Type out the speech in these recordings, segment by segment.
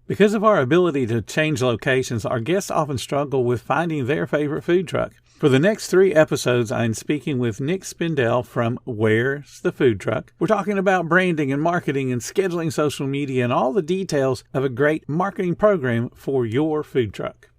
Because of our ability to change locations, our guests often struggle with finding their favorite food truck. For the next 3 episodes, I'm speaking with Nick Spindel from Where's the Food Truck. We're talking about branding and marketing and scheduling social media and all the details of a great marketing program for your food truck.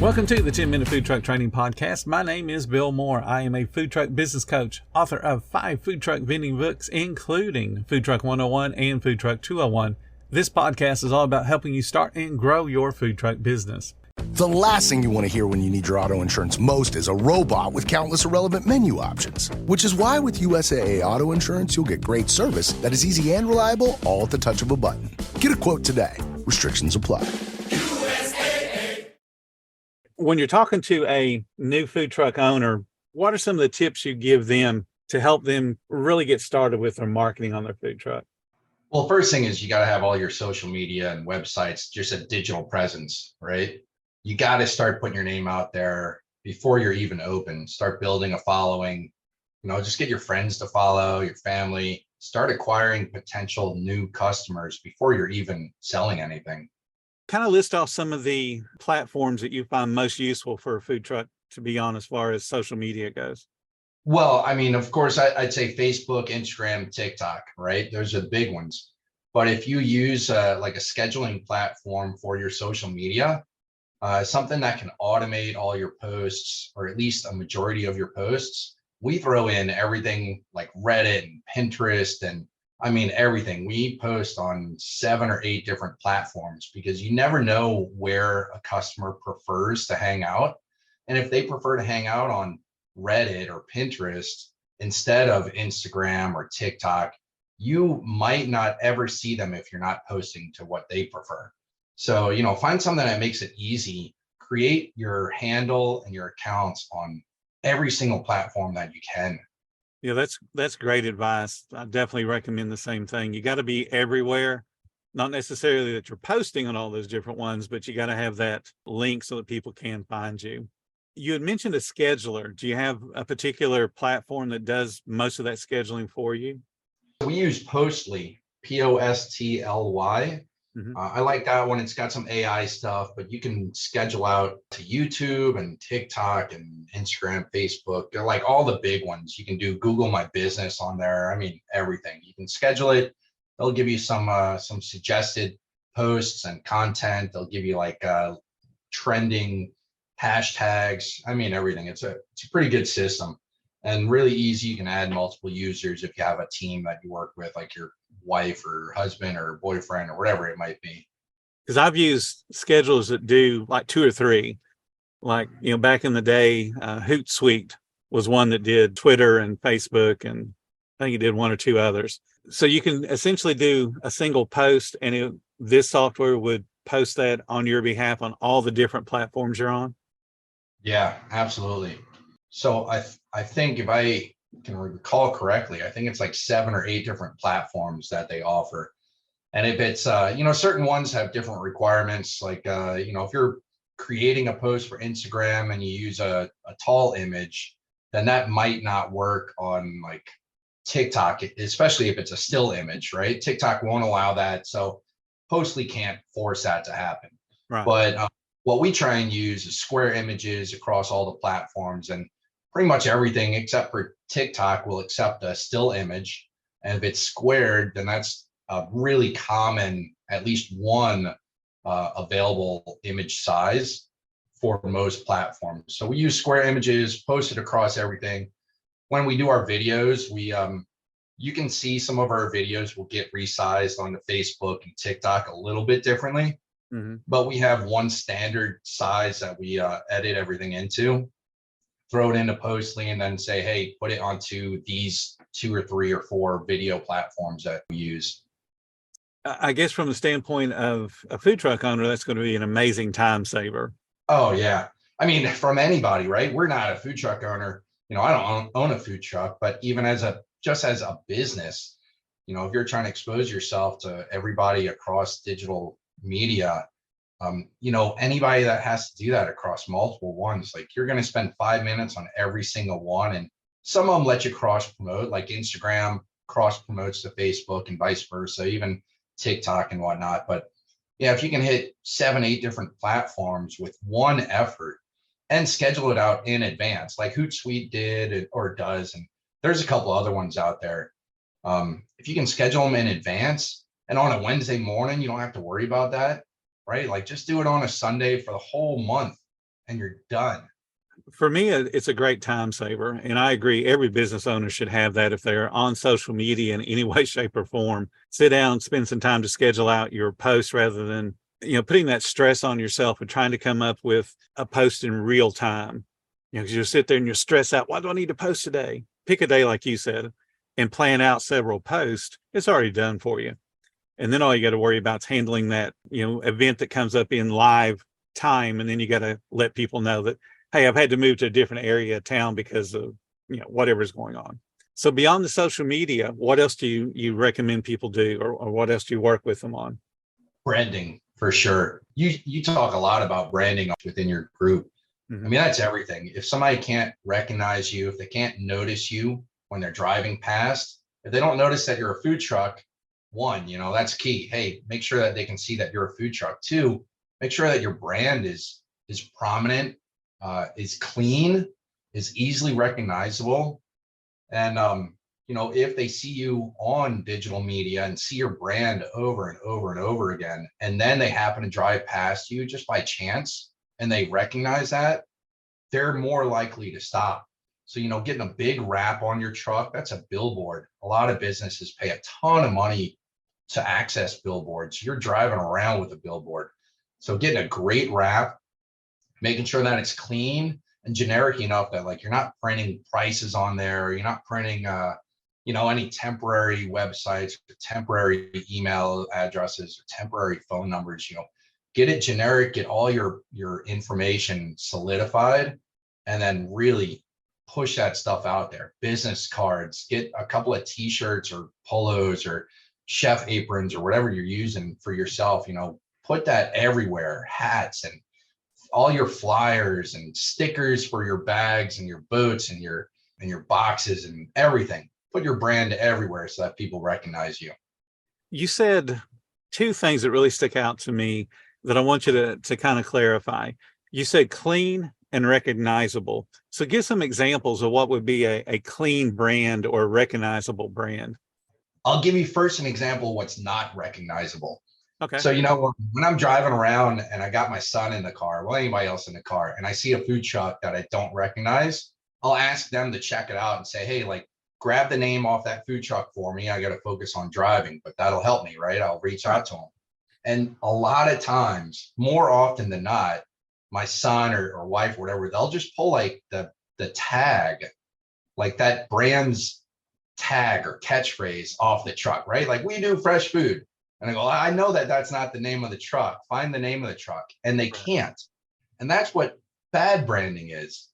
Welcome to the 10-Minute Food Truck Training Podcast. My name is Bill Moore. I am a food truck business coach, author of 5 food truck vending books, including Food Truck 101 and Food Truck 201. This podcast is all about helping you start and grow your food truck business. The last thing you want to hear when you need your auto insurance most is a robot with countless irrelevant menu options. Which is why with USAA Auto Insurance, you'll get great service that is easy and reliable, all at the touch of a button. Get a quote today. Restrictions apply. When you're talking to a new food truck owner, what are some of the tips you give them to help them really get started with their marketing on their food truck? Well, first thing is you got to have all your social media and websites, just a digital presence, right? You got to start putting your name out there before you're even open. Start building a following, just get your friends to follow, your family, start acquiring potential new customers before you're even selling anything. Kind of list off some of the platforms that you find most useful for a food truck to be on as far as social media goes. Well, of course, I'd say Facebook, Instagram, TikTok, right? Those are the big ones. But if you use like a scheduling platform for your social media, something that can automate all your posts, or at least a majority of your posts, we throw in everything like Reddit and Pinterest and everything. We post on 7 or 8 different platforms because you never know where a customer prefers to hang out. And if they prefer to hang out on Reddit or Pinterest instead of Instagram or TikTok, you might not ever see them if you're not posting to what they prefer. So, find something that makes it easy. Create your handle and your accounts on every single platform that you can. Yeah, that's great advice. I definitely recommend the same thing. You got to be everywhere, not necessarily that you're posting on all those different ones, but you got to have that link so that people can find you. You had mentioned a scheduler. Do you have a particular platform that does most of that scheduling for you? We use Postly, Postly. I like that one. It's got some AI stuff, but you can schedule out to YouTube and TikTok and Instagram, Facebook. They're like all the big ones. You can do Google My Business on there. Everything. You can schedule it. They'll give you some suggested posts and content. They'll give you like trending hashtags. Everything. It's a pretty good system and really easy. You can add multiple users if you have a team that you work with, like your wife or husband or boyfriend or whatever it might be. Because I've used schedulers that do like 2 or 3, like, back in the day, Hootsuite was one that did Twitter and Facebook, and I think it did 1 or 2 others. So you can essentially do a single post, and this software would post that on your behalf on all the different platforms you're on. Yeah, absolutely. So I think if I can recall correctly, I think it's like 7 or 8 different platforms that they offer. And if it's, certain ones have different requirements, like, if you're creating a post for Instagram and you use a tall image, then that might not work on like TikTok, especially if it's a still image, right? TikTok won't allow that. So Postly can't force that to happen. Right. But what we try and use is square images across all the platforms, and pretty much everything except for TikTok will accept a still image. And if it's squared, then that's a really common, at least one available image size for most platforms. So we use square images, posted across everything. When we do our videos, you can see some of our videos will get resized onto Facebook and TikTok a little bit differently. Mm-hmm. But we have one standard size that we edit everything into. Throw it into Postly, and then say, hey, put it onto these 2 or 3 or 4 video platforms that we use. I guess from the standpoint of a food truck owner, that's going to be an amazing time saver. Oh, yeah. From anybody, right? We're not a food truck owner. I don't own a food truck, but even as a business, if you're trying to expose yourself to everybody across digital media, Anybody that has to do that across multiple ones, like you're going to spend 5 minutes on every single one. And some of them let you cross promote, like Instagram cross promotes to Facebook and vice versa, even TikTok and whatnot. But yeah, if you can hit 7, 8 different platforms with one effort and schedule it out in advance, like Hootsuite did or does, and there's a couple other ones out there. If you can schedule them in advance and on a Wednesday morning, you don't have to worry about that, right? Like just do it on a Sunday for the whole month and you're done. For me, it's a great time saver. And I agree, every business owner should have that if they're on social media in any way, shape, or form. Sit down, spend some time to schedule out your posts rather than, putting that stress on yourself and trying to come up with a post in real time. Because you'll sit there and you'll stress out, why do I need to post today? Pick a day, like you said, and plan out several posts. It's already done for you. And then all you got to worry about is handling that, event that comes up in live time. And then you got to let people know that, hey, I've had to move to a different area of town because of, whatever's going on. So beyond the social media, what else do you recommend people do, or what else do you work with them on? Branding, for sure. You talk a lot about branding within your group. Mm-hmm. I mean, that's everything. If somebody can't recognize you, if they can't notice you when they're driving past, if they don't notice that you're a food truck, one, that's key. Hey, make sure that they can see that you're a food truck. Two, make sure that your brand is prominent, is clean, is easily recognizable. And, if they see you on digital media and see your brand over and over and over again, and then they happen to drive past you just by chance and they recognize that, they're more likely to stop. So, getting a big wrap on your truck, that's a billboard. A lot of businesses pay a ton of money to access billboards. You're driving around with a billboard. So getting a great wrap, making sure that it's clean and generic enough that like you're not printing prices on there, or you're not printing any temporary websites or temporary email addresses or temporary phone numbers. Get it generic, get all your information solidified, and then really push that stuff out there. Business cards, get a couple of t-shirts or polos or chef aprons or whatever you're using for yourself, put that everywhere. Hats and all your flyers and stickers for your bags and your boats and your boxes and everything. Put your brand everywhere so that people recognize you. You said two things that really stick out to me that I want you to kind of clarify. You said clean and recognizable. So give some examples of what would be a clean brand or a recognizable brand. I'll give you first an example of what's not recognizable. Okay. So, when I'm driving around and I got my son in the car, well, anybody else in the car, and I see a food truck that I don't recognize, I'll ask them to check it out and say, hey, like, grab the name off that food truck for me. I got to focus on driving, but that'll help me, right? I'll reach out to them. And a lot of times, more often than not, my son or wife or whatever, they'll just pull like the tag, like that brand's tag or catchphrase off the truck, right? Like, we do fresh food. And I go, I know that that's not the name of the truck. Find the name of the truck. And they can't. And that's what bad branding is.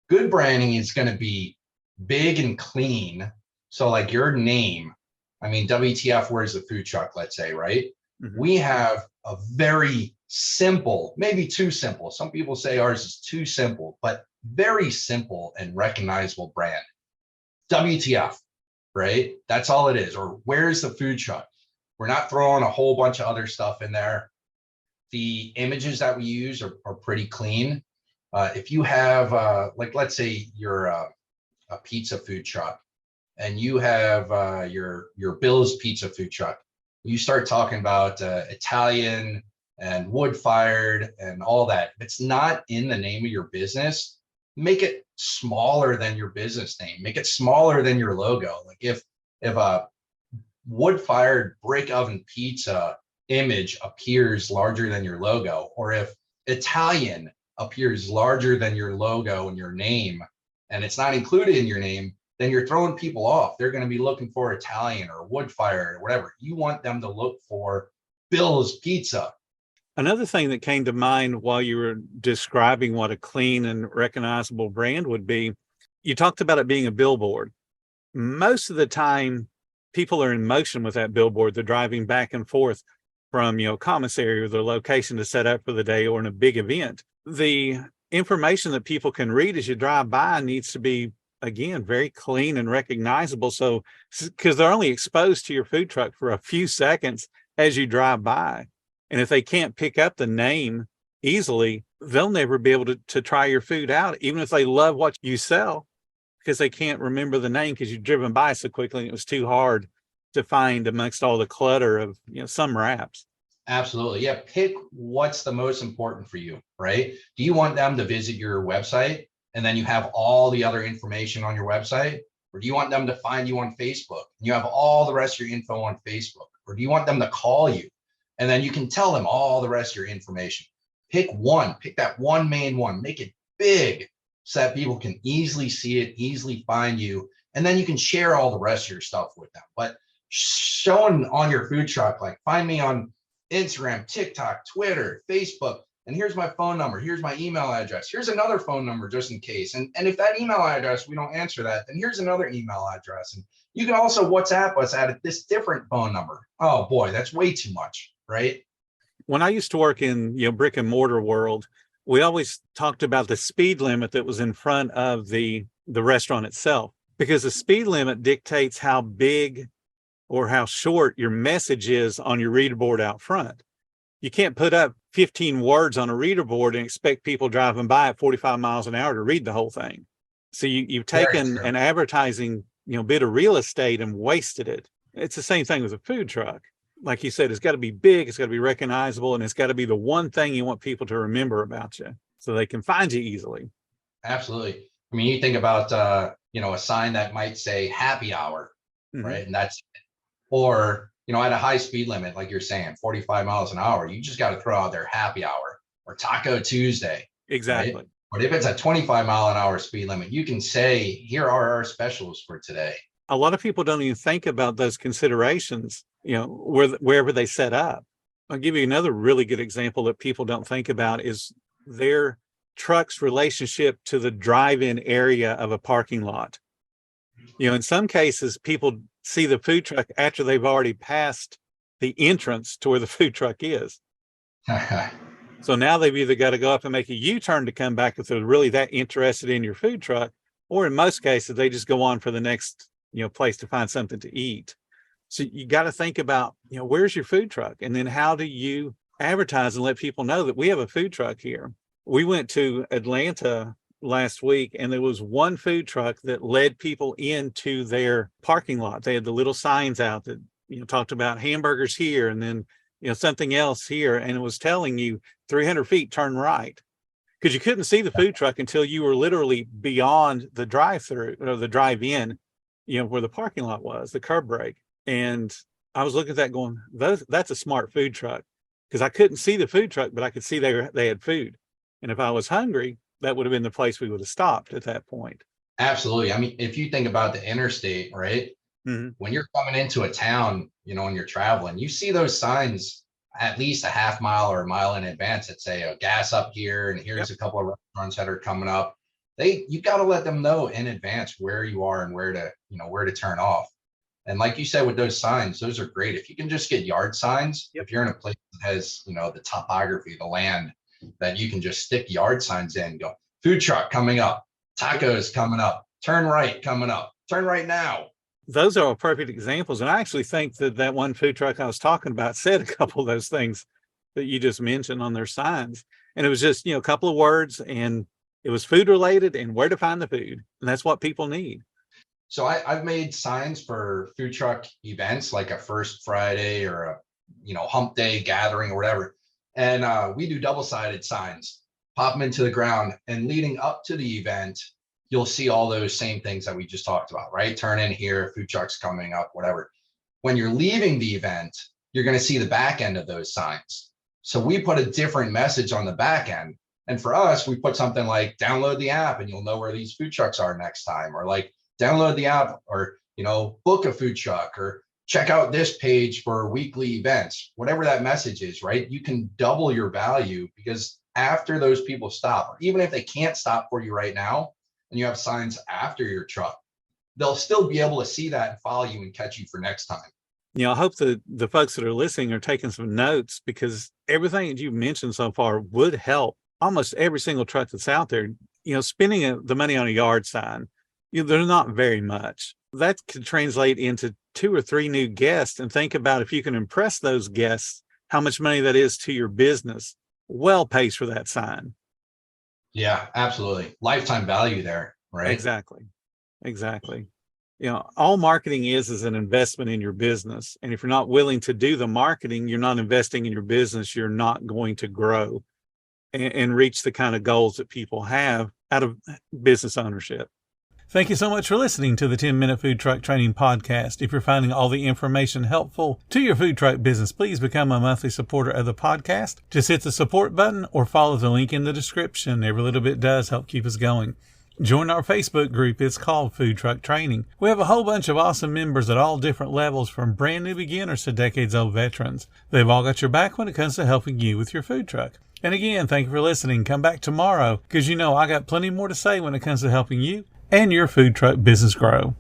Good branding is going to be big and clean. So like your name, I mean, WTF, where's the food truck, let's say, right? Mm-hmm. We have a very simple, maybe too simple. Some people say ours is too simple, but very simple and recognizable brand. WTF, right? That's all it is. Or where's the food truck? We're not throwing a whole bunch of other stuff in there. The images that we use are pretty clean. If you have, let's say you're a pizza food truck and you have your Bill's Pizza food truck, you start talking about Italian and wood-fired and all that. If it's not in the name of your business, make it smaller than your business name. Make it smaller than your logo. Like if a wood-fired brick oven pizza image appears larger than your logo, or if Italian appears larger than your logo and your name, and it's not included in your name, then you're throwing people off. They're going to be looking for Italian or wood-fired or whatever. You want them to look for Bill's Pizza. Another thing that came to mind while you were describing what a clean and recognizable brand would be, you talked about it being a billboard. Most of the time, people are in motion with that billboard. They're driving back and forth. from, commissary or the location to set up for the day or in a big event. The information that people can read as you drive by needs to be, again, very clean and recognizable. So, because they're only exposed to your food truck for a few seconds as you drive by. And if they can't pick up the name easily, they'll never be able to try your food out, even if they love what you sell, because they can't remember the name because you've driven by so quickly and it was too hard to find amongst all the clutter of, some wraps. Absolutely. Yeah. Pick what's the most important for you, right? Do you want them to visit your website and then you have all the other information on your website? Or do you want them to find you on Facebook and you have all the rest of your info on Facebook? Or do you want them to call you and then you can tell them all the rest of your information? Pick one, pick that one main one, make it big so that people can easily see it, easily find you. And then you can share all the rest of your stuff with them. But showing on your food truck, like find me on Instagram, TikTok, Twitter, Facebook, and here's my phone number, here's my email address, here's another phone number just in case. And if that email address, we don't answer that, then here's another email address. And you can also WhatsApp us at this different phone number. Oh boy, that's way too much, right? When I used to work in, brick and mortar world, we always talked about the speed limit that was in front of the restaurant itself, because the speed limit dictates how big or how short your message is on your reader board out front. You can't put up 15 words on a reader board and expect people driving by at 45 miles an hour to read the whole thing. So you've taken an advertising, bit of real estate and wasted it. It's the same thing with a food truck. Like you said, it's got to be big, it's got to be recognizable, and it's got to be the one thing you want people to remember about you so they can find you easily. Absolutely. I mean, you think about, a sign that might say happy hour, right? And that's, or, at a high speed limit, like you're saying, 45 miles an hour, you just got to throw out there happy hour or Taco Tuesday. Exactly. Right? But if it's a 25 mile an hour speed limit, you can say, here are our specials for today. A lot of people don't even think about those considerations, wherever they set up. I'll give you another really good example that people don't think about is their truck's relationship to the drive-in area of a parking lot. In some cases, people see the food truck after they've already passed the entrance to where the food truck is. So now they've either got to go up and make a U-turn to come back if they're really that interested in your food truck, or in most cases, they just go on for the next, place to find something to eat. So you got to think about, where's your food truck? And then how do you advertise and let people know that we have a food truck here? We went to Atlanta last week and there was one food truck that led people into their parking lot. They had the little signs out that, talked about hamburgers here and then, something else here. And it was telling you 300 feet, turn right. Because you couldn't see the food truck until you were literally beyond the drive-through or the drive-in, where the parking lot was, the curb break. And I was looking at that going, that's a smart food truck, because I couldn't see the food truck, but I could see they had food. And if I was hungry, that would have been the place we would have stopped at that point. Absolutely. I mean, if you think about the interstate, right? When you're coming into a town, and you're traveling, you see those signs at least a half mile or a mile in advance that say gas up here, and here's a couple of restaurants that are coming up. You got to let them know in advance where you are and where to turn off. And like you said, with those signs, those are great. If you can just get yard signs, if you're in a place that has, the topography, the land, that you can just stick yard signs in and go, food truck coming up, tacos coming up, turn right coming up, turn right now. Those are perfect examples. And I actually think that one food truck I was talking about said a couple of those things that you just mentioned on their signs. And it was just, a couple of words, and it was food related and where to find the food. And that's what people need. So I've made signs for food truck events, like a First Friday or a, hump day gathering or whatever. And we do double-sided signs, pop them into the ground, and leading up to the event, you'll see all those same things that we just talked about, right? Turn in here, food trucks coming up, whatever. When you're leaving the event, you're going to see the back end of those signs. So we put a different message on the back end. And for us, we put something like download the app and you'll know where these food trucks are next time, or like download the app, or, book a food truck, or check out this page for weekly events, whatever that message is, right? You can double your value, because after those people stop, or even if they can't stop for you right now, and you have signs after your truck, they'll still be able to see that and follow you and catch you for next time. I hope the folks that are listening are taking some notes, because everything that you've mentioned so far would help almost every single truck that's out there. Spending the money on a yard sign, there's not very much. That could translate into 2 or 3 new guests, and think about if you can impress those guests, how much money that is to your business. Well pays for that sign. Yeah, absolutely. Lifetime value there, right? Exactly. All marketing is an investment in your business. And if you're not willing to do the marketing, you're not investing in your business. You're not going to grow and reach the kind of goals that people have out of business ownership. Thank you so much for listening to the 10-Minute Food Truck Training Podcast. If you're finding all the information helpful to your food truck business, please become a monthly supporter of the podcast. Just hit the support button or follow the link in the description. Every little bit does help keep us going. Join our Facebook group. It's called Food Truck Training. We have a whole bunch of awesome members at all different levels, from brand new beginners to decades-old veterans. They've all got your back when it comes to helping you with your food truck. And again, thank you for listening. Come back tomorrow, because I got plenty more to say when it comes to helping you and your food truck business grow.